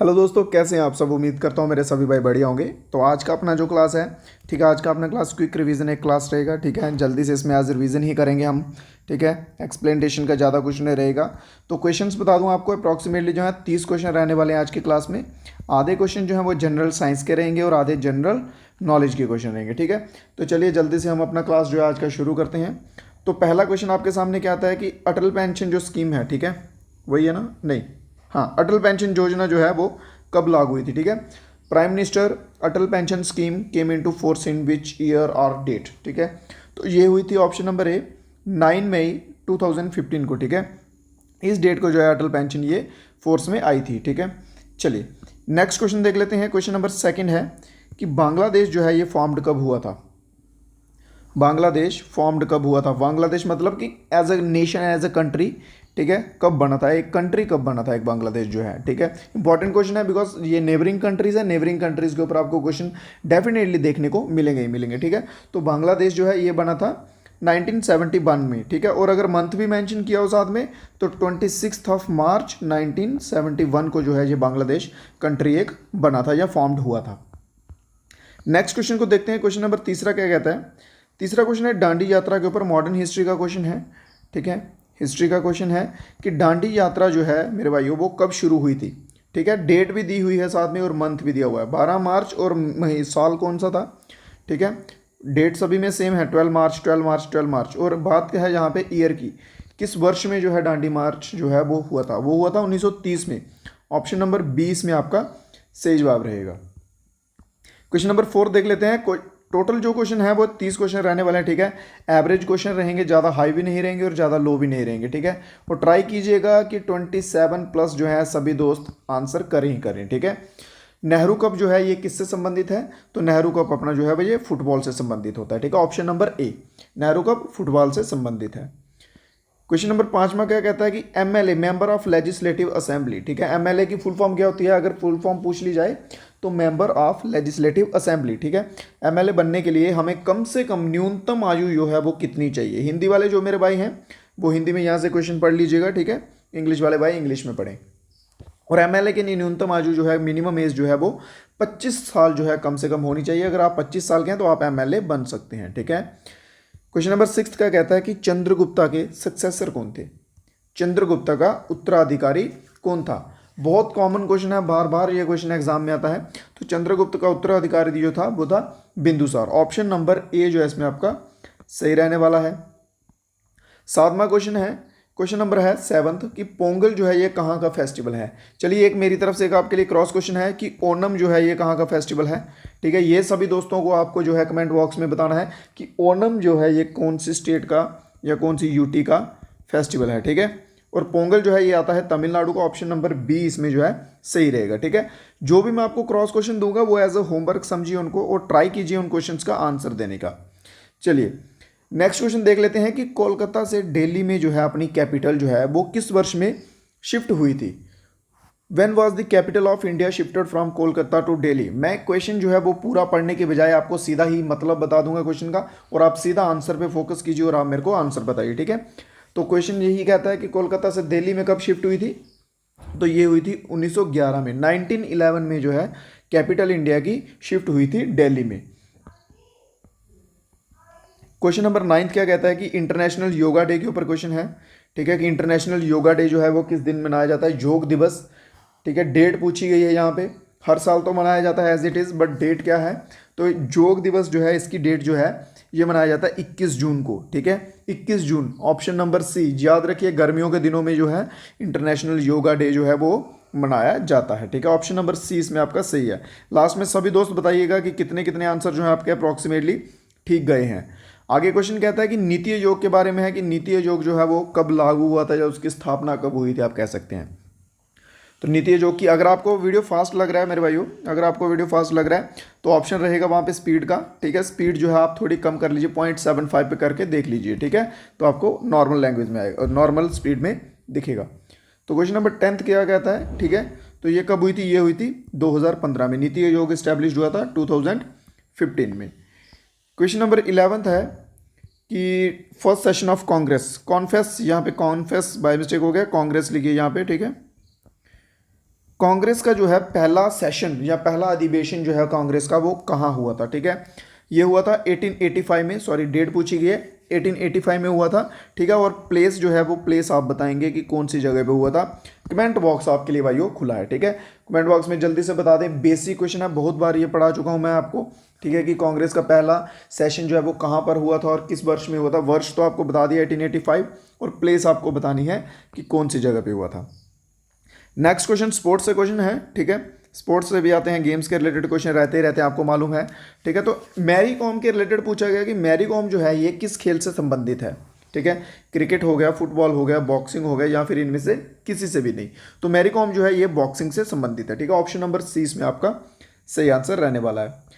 Hello दोस्तों, कैसे हैं आप सब। उम्मीद करता हूँ मेरे सभी भाई बढ़िया होंगे। तो आज का अपना जो क्लास है, ठीक है, आज का अपना क्लास क्विक रिवीजन एक क्लास रहेगा। ठीक है, जल्दी से इसमें आज रिवीजन ही करेंगे हम। ठीक है, एक्सप्लेनेशन का ज़्यादा कुछ नहीं रहेगा। तो क्वेश्चंस बता दूं आपको, अप्रॉक्सीमेटली जो है 30 क्वेश्चन रहने वाले हैं आज की क्लास में। आधे क्वेश्चन जो है वो जनरल साइंस के रहेंगे और आधे जनरल नॉलेज के क्वेश्चन रहेंगे। ठीक है, तो चलिए जल्दी से हम अपना क्लास जो है आज का शुरू करते हैं। तो पहला क्वेश्चन आपके सामने क्या आता है कि अटल पेंशन जो स्कीम है, ठीक है, वही है ना, नहीं, हाँ, अटल पेंशन योजना जो है वो कब लागू हुई थी। ठीक है, prime minister Atal pension scheme came into force in which year और डेट। ठीक है, तो ये हुई थी ऑप्शन नंबर ए 9 मई 2015 को। ठीक है, इस डेट को जो है अटल पेंशन ये फोर्स में आई थी। ठीक है, चलिए नेक्स्ट क्वेश्चन देख लेते हैं। क्वेश्चन नंबर सेकंड है कि बांग्लादेश जो है ये फॉर्म्ड कब हुआ था। बांग्लादेश फॉर्म्ड कब हुआ था। बांग्लादेश मतलब कि as a nation, as a country, ठीक है, कब बना था, एक कंट्री कब बना था एक बांग्लादेश जो है। ठीक है, इंपॉर्टेंट क्वेश्चन है बिकॉज ये नेबरिंग कंट्रीज है। नेबरिंग कंट्रीज के ऊपर आपको क्वेश्चन डेफिनेटली देखने को मिलेंगे ही मिलेंगे। ठीक है, तो बांग्लादेश जो है ये बना था 1971 में। ठीक है, और अगर मंथ भी मेंशन किया हो साथ में तो 26 मार्च 1971 को जो है ये बांग्लादेश कंट्री एक बना था या फॉर्म्ड हुआ था। नेक्स्ट क्वेश्चन को देखते हैं। क्वेश्चन नंबर तीसरा क्या कहता है। तीसरा क्वेश्चन है दांडी यात्रा के ऊपर, मॉडर्न हिस्ट्री का क्वेश्चन है। ठीक है, हिस्ट्री का क्वेश्चन है कि दांडी यात्रा जो है मेरे भाइयों वो कब शुरू हुई थी। ठीक है, डेट भी दी हुई है साथ में और मंथ भी दिया हुआ है, 12 मार्च और साल कौन सा था। ठीक है, डेट सभी में सेम है, 12 मार्च 12 मार्च 12 मार्च। और बात क्या है यहाँ पे ईयर की, किस वर्ष में जो है दांडी मार्च जो है वो हुआ था। वो हुआ था 1930 में। ऑप्शन नंबर 20 में आपका सही जवाब रहेगा। क्वेश्चन नंबर 4 देख लेते हैं। टोटल जो क्वेश्चन है वो 30 क्वेश्चन रहने वाले हैं। ठीक है, एवरेज क्वेश्चन रहेंगे, ज़्यादा हाई भी नहीं रहेंगे और ज़्यादा लो भी नहीं रहेंगे। ठीक है, और ट्राई कीजिएगा कि 27 प्लस जो है सभी दोस्त आंसर करें ही करें। ठीक है, नेहरू कप जो है ये किससे संबंधित है, तो नेहरू कप अपना जो है वो ये फुटबॉल से संबंधित होता है। ठीक है, option number A, Nehru cup football से संबंधित है। क्वेश्चन नंबर 5 क्या कहता है कि MLA, member of legislative assembly. ठीक है, एमएलए की फुल फॉर्म क्या होती है, अगर फुल फॉर्म पूछ ली जाए तो मेंबर ऑफ लेजिस्लेटिव असेंबली। ठीक है, एमएलए बनने के लिए हमें कम से कम न्यूनतम आयु जो है वो कितनी चाहिए। हिंदी वाले जो मेरे भाई हैं वो हिंदी में यहाँ से क्वेश्चन पढ़ लीजिएगा। ठीक है, इंग्लिश वाले भाई इंग्लिश में पढ़ें। और एमएलए के लिए न्यूनतम आयु जो है, मिनिमम एज जो है वो 25 साल जो है कम से कम होनी चाहिए। अगर आप 25 साल के हैं तो आप एमएलए बन सकते हैं। ठीक है, क्वेश्चन नंबर 6 का कहता है कि चंद्रगुप्ता के सक्सेसर कौन थे। चंद्रगुप्ता का उत्तराधिकारी कौन था। बहुत कॉमन क्वेश्चन है, बार बार ये क्वेश्चन एग्जाम में आता है। तो चंद्रगुप्त का उत्तराधिकारी जो था वो था बिंदुसार। ऑप्शन नंबर ए जो है इसमें आपका सही रहने वाला है। 7वां क्वेश्चन है, क्वेश्चन नंबर है 7 कि पोंगल जो है ये कहाँ का फेस्टिवल है। चलिए एक मेरी तरफ से एक आपके लिए क्रॉस क्वेश्चन है कि ओनम जो है ये कहाँ का फेस्टिवल है। ठीक है, ये सभी दोस्तों को आपको जो है कमेंट बॉक्स में बताना है कि ओनम जो है ये कौन सी स्टेट का या कौन सी यूटी का फेस्टिवल है। ठीक है, और पोंगल जो है ये आता है तमिलनाडु का। ऑप्शन नंबर बी इसमें जो है सही रहेगा। ठीक है, जो भी मैं आपको क्रॉस क्वेश्चन दूंगा वो एज अ होमवर्क समझिए उनको और ट्राई कीजिए उन क्वेश्चंस का आंसर देने का। चलिए नेक्स्ट क्वेश्चन देख लेते हैं कि कोलकाता से दिल्ली में जो है अपनी कैपिटल जो है वो किस वर्ष में शिफ्ट हुई थी। When was the capital of India shifted from Kolkata to Delhi. मैं क्वेश्चन जो है वो पूरा पढ़ने के बजाय आपको सीधा ही मतलब बता दूंगा क्वेश्चन का, और आप सीधा आंसर पे फोकस कीजिए और आप मेरे को आंसर बताइए। ठीक है, तो क्वेश्चन यही कहता है कि कोलकाता से दिल्ली में कब शिफ्ट हुई थी, तो ये हुई थी 1911 में। 1911 में जो है कैपिटल इंडिया की शिफ्ट हुई थी दिल्ली में। क्वेश्चन नंबर 9 क्या कहता है कि इंटरनेशनल योगा डे के ऊपर क्वेश्चन है। ठीक है, कि इंटरनेशनल योगा डे जो है वो किस दिन मनाया जाता है, योग दिवस। ठीक है, डेट पूछी गई है यहाँ पे। हर साल तो मनाया जाता है as it is, but date क्या है, तो योग दिवस जो है इसकी डेट जो है ये मनाया जाता है 21 जून को। ठीक है, 21 जून, ऑप्शन नंबर सी। याद रखिए गर्मियों के दिनों में जो है इंटरनेशनल योगा डे जो है वो मनाया जाता है। ठीक है, ऑप्शन नंबर सी इसमें आपका सही है। लास्ट में सभी दोस्त बताइएगा कि कितने कितने आंसर जो है आपके अप्रॉक्सीमेटली ठीक गए हैं। आगे क्वेश्चन कहता है कि नीति आयोग के बारे में है कि नीति आयोग जो है वो कब लागू हुआ था या उसकी स्थापना कब हुई थी, आप कह सकते हैं। तो नीति आयोग की, अगर आपको वीडियो फास्ट लग रहा है मेरे भाइयों, अगर आपको वीडियो फास्ट लग रहा है तो ऑप्शन रहेगा वहाँ पे स्पीड का। ठीक है, स्पीड जो है आप थोड़ी कम कर लीजिए, 0.75 पे करके देख लीजिए। ठीक है, तो आपको नॉर्मल लैंग्वेज में आएगा और नॉर्मल स्पीड में दिखेगा। तो क्वेश्चन नंबर 10 क्या कहता है। ठीक है, तो ये कब हुई थी, ये हुई थी 2015 में। नीति आयोग इस्टेब्लिश हुआ था 2015 में। क्वेश्चन नंबर 11 है कि first session of Congress, confess, यहाँ पे कॉन्फेस बाय मिस्टेक हो गया, कांग्रेस लिखिए यहाँ पे। ठीक है, कांग्रेस का जो है पहला सेशन या पहला अधिवेशन जो है कांग्रेस का वो कहाँ हुआ था, ठीक है। ये हुआ था 1885 में, सॉरी डेट पूछी गई है, 1885 में हुआ था, ठीक है। और प्लेस जो है वो प्लेस आप बताएंगे कि कौन सी जगह पे हुआ था। कमेंट बॉक्स आपके लिए भाइयों खुला है, ठीक है। कमेंट बॉक्स में जल्दी से बता दें, बेसिक क्वेश्चन है, बहुत बार ये पढ़ा चुका हूँ मैं आपको, ठीक है, कि कांग्रेस का पहला सेशन जो है वो कहाँ पर हुआ था और किस वर्ष में हुआ था। वर्ष तो आपको बता दिया 1885, और प्लेस आपको बतानी है कि कौन सी जगह पे हुआ था। नेक्स्ट क्वेश्चन स्पोर्ट्स से क्वेश्चन है, ठीक है। स्पोर्ट्स से भी आते हैं, गेम्स के रिलेटेड क्वेश्चन रहते ही रहते हैं, आपको मालूम है, ठीक है। तो मैरी कॉम के रिलेटेड पूछा गया कि मैरी कॉम जो है ये किस खेल से संबंधित है, ठीक है। क्रिकेट हो गया, फुटबॉल हो गया, बॉक्सिंग हो गया, या फिर इनमें से किसी से भी नहीं। तो मैरी कॉम जो है ये बॉक्सिंग से संबंधित है, ठीक है। ऑप्शन नंबर सी इसमें आपका सही आंसर रहने वाला है।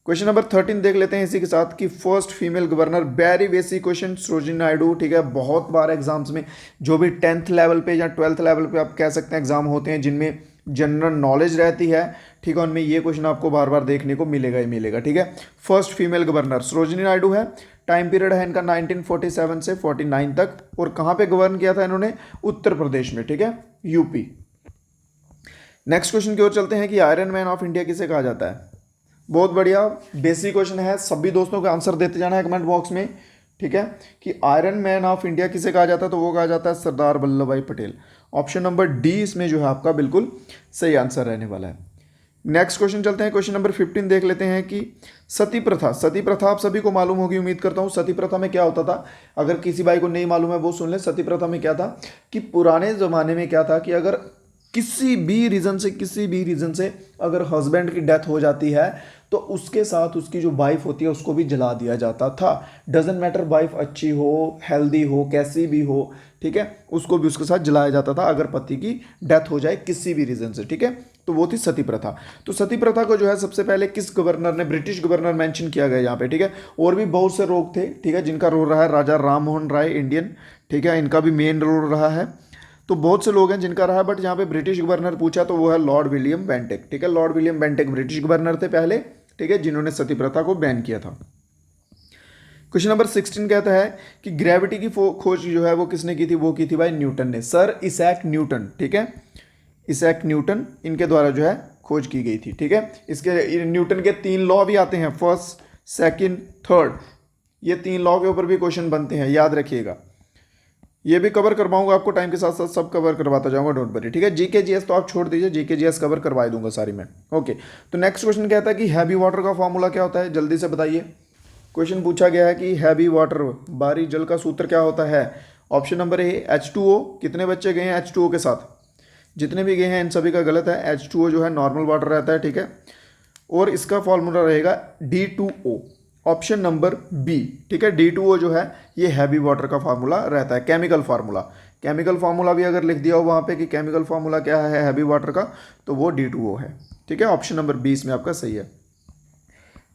क्वेश्चन नंबर 13 देख लेते हैं इसी के साथ कि first female governor, very basic question, Sarojini Naidu, ठीक है। बहुत बार एग्जाम्स में जो भी 10th लेवल पे या 12th लेवल पे आप कह सकते हैं एग्जाम होते हैं जिनमें जनरल नॉलेज रहती है, ठीक है, उनमें ये क्वेश्चन आपको बार बार देखने को मिलेगा ही मिलेगा, ठीक है। First female governor Sarojini Naidu है। टाइम पीरियड है इनका 1947 से 49 तक, और कहाँ पे गवर्न किया था इन्होंने, उत्तर प्रदेश में, ठीक है, यूपी। नेक्स्ट क्वेश्चन की ओर चलते हैं कि आयरन मैन ऑफ इंडिया किसे कहा जाता है। बहुत बढ़िया बेसिक क्वेश्चन है, सभी दोस्तों को आंसर देते जाना है कमेंट बॉक्स में, ठीक है, कि आयरन मैन ऑफ इंडिया किसे कहा जाता है। तो वो कहा जाता है सरदार वल्लभ भाई पटेल। ऑप्शन नंबर डी इसमें जो है आपका बिल्कुल सही आंसर रहने वाला है। नेक्स्ट क्वेश्चन चलते हैं, क्वेश्चन नंबर 15 देख लेते हैं कि सती प्रथा। सती प्रथा आप सभी को मालूम होगी, उम्मीद करता हूँ। सती प्रथा में क्या होता था, अगर किसी भाई को नहीं मालूम है वो सुन ले। सती प्रथा में क्या था कि पुराने ज़माने में क्या था कि अगर किसी भी रीज़न से अगर हस्बैंड की डेथ हो जाती है तो उसके साथ उसकी जो वाइफ होती है उसको भी जला दिया जाता था। डजेंट मैटर वाइफ अच्छी हो, हेल्दी हो, कैसी भी हो, ठीक है, उसको भी उसके साथ जलाया जाता था अगर पति की डेथ हो जाए किसी भी रीज़न से, ठीक है। तो वो थी सती प्रथा। तो सती प्रथा को जो है सबसे पहले किस गवर्नर ने, ब्रिटिश गवर्नर मेंशन किया गया यहाँ पे, ठीक है। और भी बहुत से लोग थे, ठीक है, जिनका रोल रहा है राजा राम मोहन राय इंडियन, ठीक है, इनका भी मेन रोल रहा है। तो बहुत से लोग हैं जिनका रहा है, बट यहाँ पे ब्रिटिश गवर्नर पूछा तो वो है लॉर्ड विलियम बेंटिक, ठीक है। Lord William Bentinck British governor थे पहले, ठीक है, जिन्होंने सती प्रथा को बैन किया था। क्वेश्चन नंबर 16 कहता है कि ग्रेविटी की खोज जो है वो किसने की थी, वो की थी भाई न्यूटन ने, सर इसैक न्यूटन, ठीक है, इसैक न्यूटन, इनके द्वारा जो है खोज की गई थी, ठीक है। इसके न्यूटन के 3 लॉ भी आते हैं, फर्स्ट, सेकंड, थर्ड, ये 3 लॉ के ऊपर भी क्वेश्चन बनते हैं, याद रखिएगा। ये भी कवर करवाऊंगा आपको, टाइम के साथ साथ सब कवर करवाता जाऊंगा, डोंट वरी, ठीक है। जीके जीएस तो आप छोड़ दीजिए, जीके जीएस कवर करवा दूंगा सारी मैं, ओके। तो नेक्स्ट क्वेश्चन कहता है कि हैवी वाटर का फॉर्मूला क्या होता है, जल्दी से बताइए। क्वेश्चन पूछा गया है कि हैवी वाटर, भारी जल का सूत्र क्या होता है। Option number A H2O। कितने बच्चे गए हैं H2O के साथ, जितने भी गए हैं इन सभी का गलत है। H2O जो है नॉर्मल वाटर रहता है, ठीक है, और इसका फॉर्मूला रहेगा D2O। ऑप्शन नंबर बी, ठीक है, D2O जो है ये हैवी वाटर का फार्मूला रहता है, केमिकल फार्मूला। केमिकल फार्मूला भी अगर लिख दिया हो वहाँ पे कि केमिकल फार्मूला क्या है हैवी वाटर का, तो वो D2O है, ठीक है। ऑप्शन नंबर 20 में आपका सही है।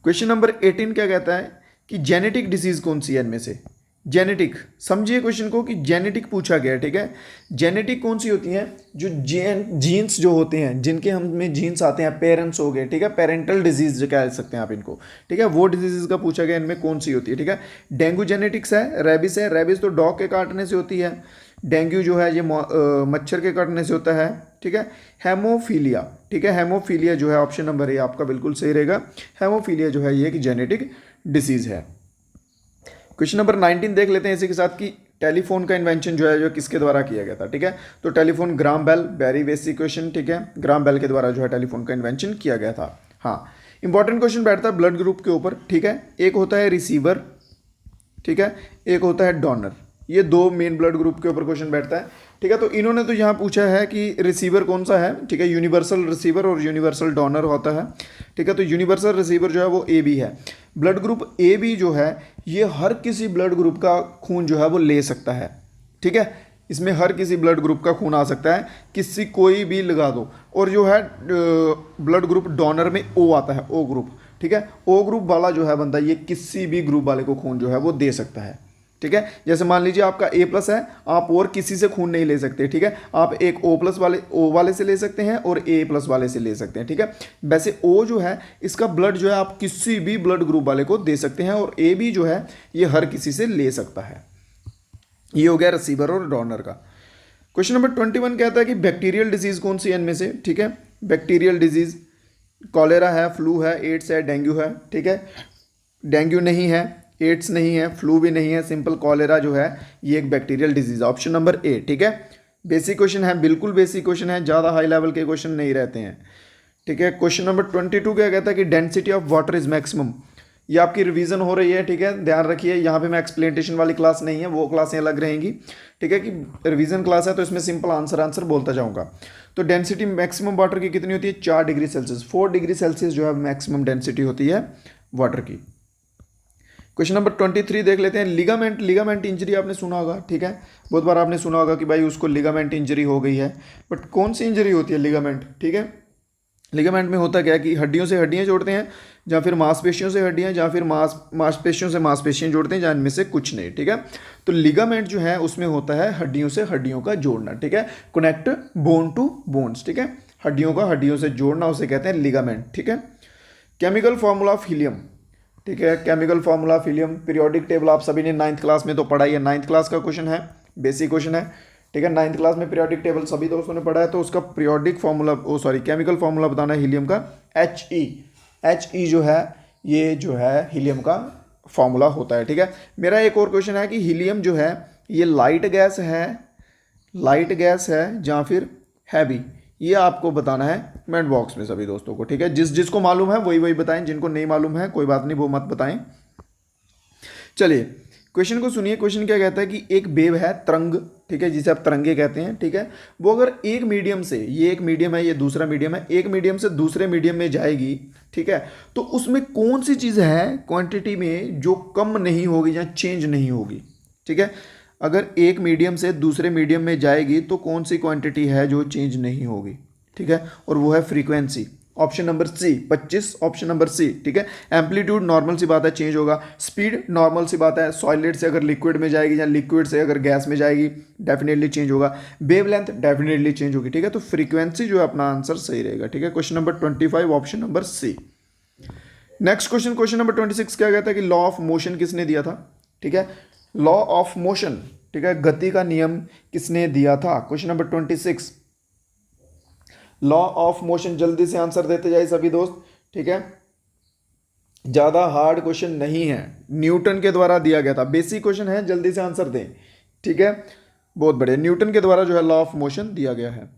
क्वेश्चन नंबर 18 क्या कहता है कि जेनेटिक डिसीज कौन सी है इनमें से। जेनेटिक, समझिए क्वेश्चन को कि जेनेटिक पूछा गया है, ठीक है। जेनेटिक कौन सी होती हैं, जो जीन्स जो होते हैं, जिनके हम में जीन्स आते हैं, पेरेंट्स हो गए, ठीक है, पेरेंटल डिजीज जो कह सकते हैं आप इनको, ठीक है, वो डिजीज का पूछा गया इनमें कौन सी होती है, ठीक है। डेंगू जेनेटिक्स है, रेबिस है, रेबिस तो डॉग के काटने से होती है, डेंगू जो है ये मच्छर के काटने से होता है, ठीक है। हेमोफीलिया, ठीक है, हेमोफीलिया जो है ऑप्शन नंबर ए आपका बिल्कुल सही रहेगा। हेमोफीलिया जो है ये एक जेनेटिक डिसीज है। क्वेश्चन नंबर 19 देख लेते हैं इसी के साथ कि टेलीफोन का इन्वेंशन जो है जो किसके द्वारा किया गया था, ठीक है। तो telephone Graham Bell, very basic question, ठीक है, ग्राम बेल के द्वारा जो है टेलीफोन का इन्वेंशन किया गया था। हाँ, इंपॉर्टेंट क्वेश्चन बैठता है ब्लड ग्रुप के ऊपर, ठीक है। एक होता है रिसीवर, ठीक है, एक होता है डोनर, ये 2 मेन ब्लड ग्रुप के ऊपर क्वेश्चन बैठता है, ठीक है। तो इन्होंने तो यहाँ पूछा है कि रिसीवर कौन सा है, ठीक है, यूनिवर्सल रिसीवर और यूनिवर्सल डोनर होता है, ठीक है। तो यूनिवर्सल रिसीवर जो है वो ए बी है। ब्लड ग्रुप ए बी जो है ये हर किसी ब्लड ग्रुप का खून जो है वो ले सकता है, ठीक है, इसमें हर किसी ब्लड ग्रुप का खून आ सकता है, किसी कोई भी लगा दो। और जो है ब्लड ग्रुप डोनर में ओ आता है, ओ ग्रुप, ठीक है, ओ ग्रुप वाला जो है बंदा ये किसी भी ग्रुप वाले को खून जो है वो दे सकता है, ठीक है। जैसे मान लीजिए आपका A+ है, आप और किसी से खून नहीं ले सकते, ठीक है, आप एक O+ वाले O वाले से ले सकते हैं और A+ वाले से ले सकते हैं, ठीक है। वैसे O जो है इसका ब्लड जो है आप किसी भी ब्लड ग्रुप वाले को दे सकते हैं, और AB जो है ये हर किसी से ले सकता है। ये हो गया रिसीवर और डोनर का। क्वेश्चन नंबर 21 कहता है कि बैक्टीरियल डिजीज कौन सी है इनमें से, ठीक है। बैक्टीरियल डिजीज़, कॉलेरा है, फ्लू है, एड्स है, डेंगू है, ठीक है। डेंगू नहीं है, एड्स नहीं है, फ्लू भी नहीं है, सिंपल कॉलेरा जो है ये एक bacterial disease, option number A, ठीक है। बेसिक क्वेश्चन है, बिल्कुल बेसिक क्वेश्चन है, ज़्यादा हाई लेवल के क्वेश्चन नहीं रहते हैं, ठीक है। क्वेश्चन नंबर 22 क्या कहता है कि density of water is maximum. ये आपकी रिवीजन हो रही है, ठीक है, ध्यान रखिए। यहाँ पे मैं एक्सप्लेनेशन वाली क्लास नहीं है, वो क्लासें अलग रहेंगी, ठीक है, कि रिवीजन क्लास है तो इसमें सिंपल आंसर बोलता जाऊँगा। तो डेंसिटी मैक्सिमम वाटर की कितनी होती है? 4 डिग्री सेल्सियस, 4 डिग्री सेल्सियस जो है मैक्सिमम डेंसिटी होती है वाटर की। क्वेश्चन नंबर 23 देख लेते हैं। लिगामेंट इंजरी आपने सुना होगा, ठीक है, बहुत बार आपने सुना होगा कि भाई उसको लिगामेंट इंजरी हो गई है, बट कौन सी इंजरी होती है? लिगामेंट, ठीक है। लिगामेंट में होता क्या है कि हड्डियों से हड्डियाँ जोड़ते हैं, या फिर मांसपेशियों से हड्डियाँ, या फिर मांसपेशियों से मांसपेशियाँ जोड़ते हैं, या इनमें से कुछ नहीं, ठीक है। तो लिगामेंट जो है उसमें होता है हड्डियों से हड्डियों का जोड़ना, ठीक है, कनेक्ट बोन टू बोन्स, ठीक है, हड्डियों का हड्डियों से जोड़ना उसे कहते हैं लिगामेंट, ठीक है। केमिकल फॉर्मूला ऑफ हीलियम, ठीक है, chemical formula of helium, periodic table आप सभी ने 9th क्लास में तो पढ़ा ही है, 9th क्लास का क्वेश्चन है, बेसिक क्वेश्चन है, ठीक है। 9th क्लास में पीरियोडिक टेबल सभी दोस्तों ने पढ़ा है, तो उसका पीरियोडिक फार्मूला केमिकल फार्मूला बताना है हीलियम का, He जो है ये जो है हीलियम का फार्मूला होता है, ठीक है। मेरा एक और क्वेश्चन है कि हीलियम जो है ये लाइट गैस है या फिर हैवी, ये आपको बताना है कमेंट बॉक्स में सभी दोस्तों को, ठीक है। जिसको मालूम है वही बताएं, जिनको नहीं मालूम है कोई बात नहीं, वो मत बताएं। चलिए क्वेश्चन को सुनिए। क्वेश्चन क्या कहता है कि एक वेव है, तरंग, ठीक है, जिसे आप तरंगे कहते हैं, ठीक है, वो अगर एक मीडियम से, ये एक मीडियम है, ये दूसरा मीडियम है, एक मीडियम से दूसरे मीडियम में जाएगी, ठीक है, तो उसमें कौन सी चीज़ है क्वांटिटी में जो कम नहीं होगी या चेंज नहीं होगी, ठीक है। अगर एक मीडियम से दूसरे मीडियम में जाएगी तो कौन सी क्वांटिटी है जो चेंज नहीं होगी, ठीक है, और वो है frequency, option number C 25, option number C, ठीक है। एम्पलीट्यूड नॉर्मल सी बात है चेंज होगा, स्पीड नॉर्मल सी बात है, सॉलिड से अगर लिक्विड में जाएगी या लिक्विड से अगर गैस में जाएगी डेफिनेटली चेंज होगा, वेवलेंथ डेफिनेटली चेंज होगी, ठीक है। तो फ्रीक्वेंसी जो है अपना आंसर सही रहेगा, ठीक है। Question number 25 option number C. Next question number 26 क्या कहता है कि लॉ ऑफ मोशन किसने दिया था, ठीक है, लॉ ऑफ मोशन, ठीक है, गति का नियम किसने दिया था? Question number 26 law of motion, जल्दी से आंसर देते जाए सभी दोस्त, ठीक है, ज़्यादा हार्ड क्वेश्चन नहीं है, न्यूटन के द्वारा दिया गया था, बेसिक क्वेश्चन है, जल्दी से आंसर दें, ठीक है, बहुत बढ़िया, न्यूटन के द्वारा जो है लॉ ऑफ मोशन दिया गया है।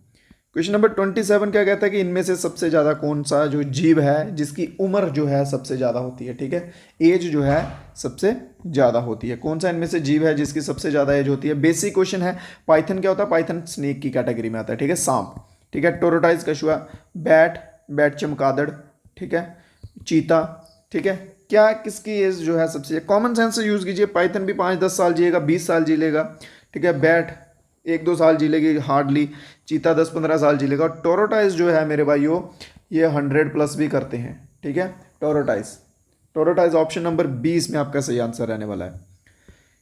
क्वेश्चन नंबर 27 क्या कहता है कि इनमें से सबसे ज़्यादा कौन सा जो जीव है जिसकी उम्र जो है सबसे ज़्यादा होती है, ठीक है, एज जो है सबसे ज़्यादा होती है, कौन सा इनमें से जीव है जिसकी सबसे ज़्यादा एज होती है? बेसिक क्वेश्चन है। पाइथन क्या होता है? पाइथन स्नेक की कैटेगरी में आता है, ठीक है, सांप, ठीक है, टोरोटाइज कछुआ, बैट चमगादड़, ठीक है, चीता, ठीक है, क्या किसकी एज जो है सबसे, कॉमन सेंस से यूज़ कीजिए, पाइथन भी 5-10 साल जिएगा, 20 साल जी लेगा, ठीक है, बैट 1-2 साल जी लेगी हार्डली, चीता 10-15 साल जी लेगा, और टोरोटाइज जो है मेरे भाइयों ये 100+ भी करते हैं, ठीक है, टोरोटाइज ऑप्शन नंबर 20 में आपका सही आंसर रहने वाला है।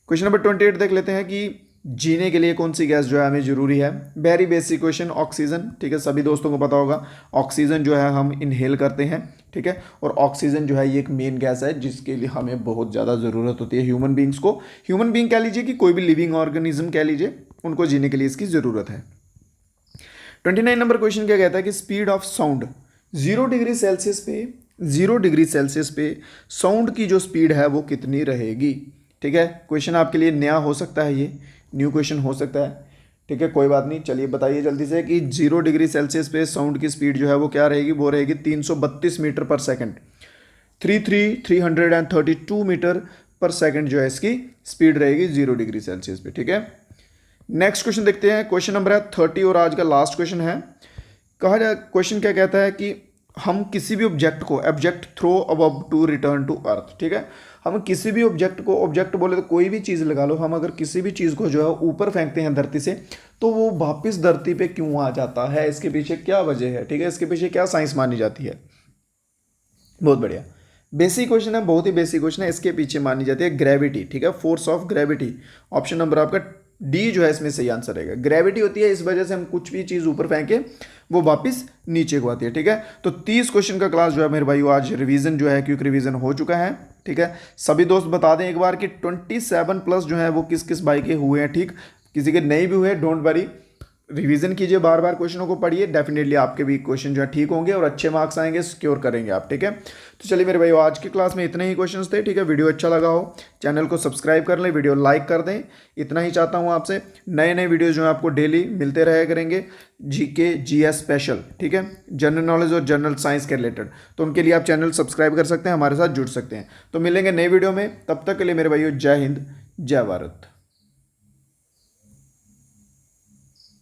क्वेश्चन नंबर 28 देख लेते हैं कि जीने के लिए कौन सी गैस जो है हमें जरूरी है? वेरी बेसिक क्वेश्चन, ऑक्सीजन, ठीक है, सभी दोस्तों को पता होगा ऑक्सीजन जो है हम इनहेल करते हैं, ठीक है, और ऑक्सीजन जो है ये एक मेन गैस है जिसके लिए हमें बहुत ज़्यादा ज़रूरत होती है, ह्यूमन बींग्स को, ह्यूमन बींग कह लीजिए कि कोई भी लिविंग ऑर्गेनिज्म कह लीजिए, उनको जीने के लिए इसकी ज़रूरत है। 29 नंबर क्वेश्चन क्या कहता है कि speed of sound 0 degree Celsius पे साउंड की जो स्पीड है वो कितनी रहेगी, ठीक है। क्वेश्चन आपके लिए नया हो सकता है, ये न्यू क्वेश्चन हो सकता है, ठीक है, कोई बात नहीं, चलिए बताइए जल्दी से कि 0 डिग्री सेल्सियस पे साउंड की स्पीड जो है वो क्या रहेगी? वो रहेगी 332 मीटर पर सेकंड, 332 मीटर पर सेकंड जो है इसकी स्पीड रहेगी 0 डिग्री सेल्सियस पे, ठीक है। नेक्स्ट क्वेश्चन देखते हैं, क्वेश्चन नंबर है 30 और आज का लास्ट क्वेश्चन है। क्वेश्चन क्या कहता है कि हम किसी भी object throw above to return to earth, ठीक है, हम किसी भी ऑब्जेक्ट बोले तो कोई भी चीज़ लगा लो, हम अगर किसी भी चीज़ को जो है ऊपर फेंकते हैं धरती से तो वो वापस धरती पे क्यों आ जाता है? इसके पीछे क्या वजह है, ठीक है, इसके पीछे क्या साइंस मानी जाती है? बहुत बढ़िया, बेसिक क्वेश्चन है, बहुत ही बेसिक क्वेश्चन है, इसके पीछे मानी जाती है ग्रेविटी, ठीक है, force of gravity, option number आपका डी जो है इसमें सही आंसर रहेगा। ग्रेविटी होती है, इस वजह से हम कुछ भी चीज़ ऊपर फेंके वो वापस नीचे को आती है, ठीक है। तो 30 क्वेश्चन का क्लास जो है मेरे भाइयों आज रिवीजन जो है क्विक रिवीजन हो चुका है, ठीक है। सभी दोस्त बता दें एक बार कि 27+ जो है वो किस किस भाई के हुए हैं, ठीक, किसी के नहीं भी हुए डोंट वरी, रिवीजन कीजिए, बार बार क्वेश्चनों को पढ़िए, डेफिनेटली आपके भी क्वेश्चन जो है ठीक होंगे और अच्छे मार्क्स आएंगे, सिक्योर करेंगे आप, ठीक है। तो चलिए मेरे भाइयों, आज की क्लास में इतने ही क्वेश्चंस थे, ठीक है। वीडियो अच्छा लगा हो चैनल को सब्सक्राइब कर लें, वीडियो लाइक कर दें, इतना ही चाहता हूँ आपसे। नए नए वीडियो जो है आपको डेली मिलते रहे करेंगे, जीके जीएस स्पेशल, ठीक है, जनरल नॉलेज और जनरल साइंस के रिलेटेड। तो उनके लिए आप चैनल सब्सक्राइब कर सकते हैं, हमारे साथ जुड़ सकते हैं। तो मिलेंगे नए वीडियो में, तब तक के लिए मेरे भाइयों जय हिंद जय भारत।